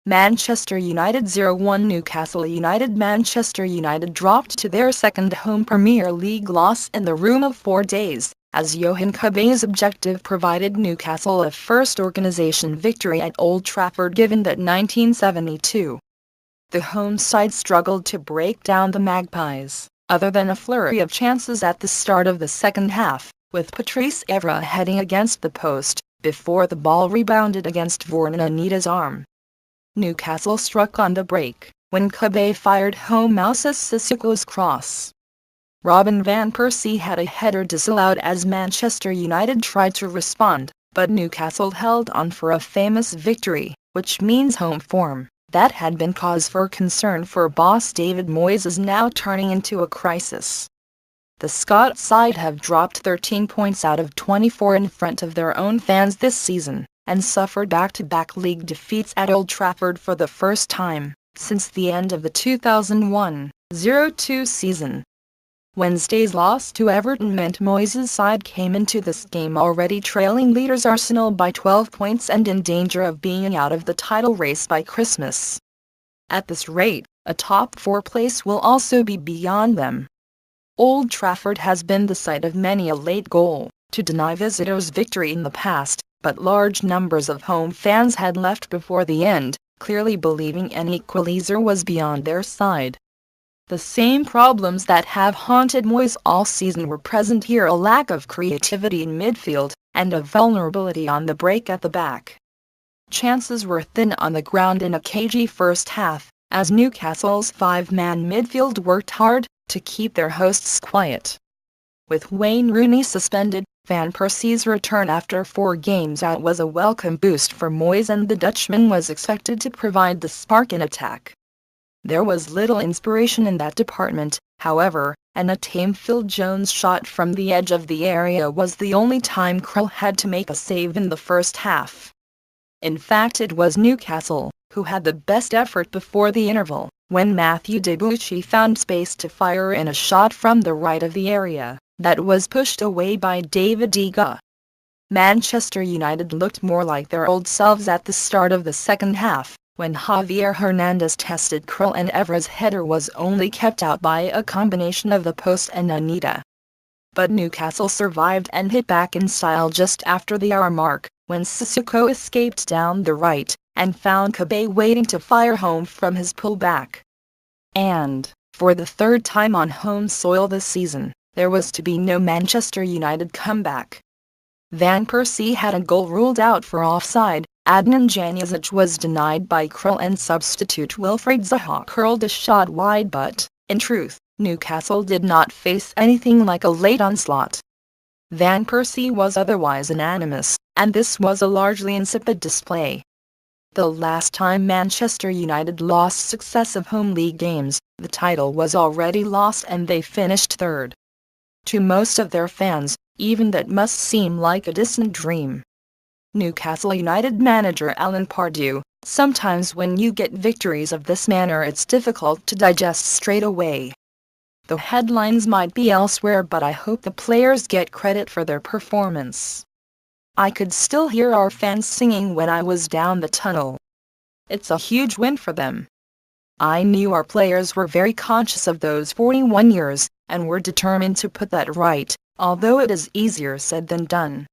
Manchester United 0-1 Newcastle United. Manchester United dropped to their second home Premier League loss in the room of 4 days, as Johan Cabet's objective provided Newcastle a first organisation victory at Old Trafford given that 1972. The home side struggled to break down the Magpies, other than a flurry of chances at the start of the second half, with Patrice Evra heading against the post, before the ball rebounded against Vornanita's arm. Newcastle struck on the break, when Cabet fired home Moussa Sissoko's cross. Robin van Persie had a header disallowed as Manchester United tried to respond, but Newcastle held on for a famous victory, which means home form, that had been cause for concern for boss David Moyes, is now turning into a crisis. The Scots side have dropped 13 points out of 24 in front of their own fans this season, and suffered back-to-back league defeats at Old Trafford for the first time since the end of the 2001-02 season. Wednesday's loss to Everton meant Moyes' side came into this game already trailing leaders Arsenal by 12 points and in danger of being out of the title race by Christmas. At this rate, a top 4 place will also be beyond them. Old Trafford has been the site of many a late goal to deny visitors victory in the past, but large numbers of home fans had left before the end, clearly believing an equalizer was beyond their side. The same problems that have haunted Moyes all season were present here: a lack of creativity in midfield, and a vulnerability on the break at the back. Chances were thin on the ground in a cagey first half, as Newcastle's 5-man midfield worked hard to keep their hosts quiet. With Wayne Rooney suspended, Van Persie's return after 4 games out was a welcome boost for Moyes, and the Dutchman was expected to provide the spark in attack. There was little inspiration in that department, however, and a tame Phil Jones shot from the edge of the area was the only time Krul had to make a save in the first half. In fact, it was Newcastle who had the best effort before the interval, when Matthew Debuchy found space to fire in a shot from the right of the area that was pushed away by David De Gea. Manchester United looked more like their old selves at the start of the second half, when Javier Hernandez tested Krul and Evra's header was only kept out by a combination of the post and Anita. But Newcastle survived and hit back in style just after the hour mark, when Sissoko escaped down the right, and found Cabet waiting to fire home from his pullback. And, for the third time on home soil this season, there was to be no Manchester United comeback. Van Persie had a goal ruled out for offside, Adnan Januzaj was denied by Krul, and substitute Wilfried Zaha curled a shot wide, but, in truth, Newcastle did not face anything like a late onslaught. Van Persie was otherwise unanimous, and this was a largely insipid display. The last time Manchester United lost successive home league games, the title was already lost and they finished third. To most of their fans, even that must seem like a distant dream. Newcastle United manager Alan Pardew: sometimes when you get victories of this manner it's difficult to digest straight away. The headlines might be elsewhere, but I hope the players get credit for their performance. I could still hear our fans singing when I was down the tunnel. It's a huge win for them. I knew our players were very conscious of those 41 years, and were determined to put that right, although it is easier said than done.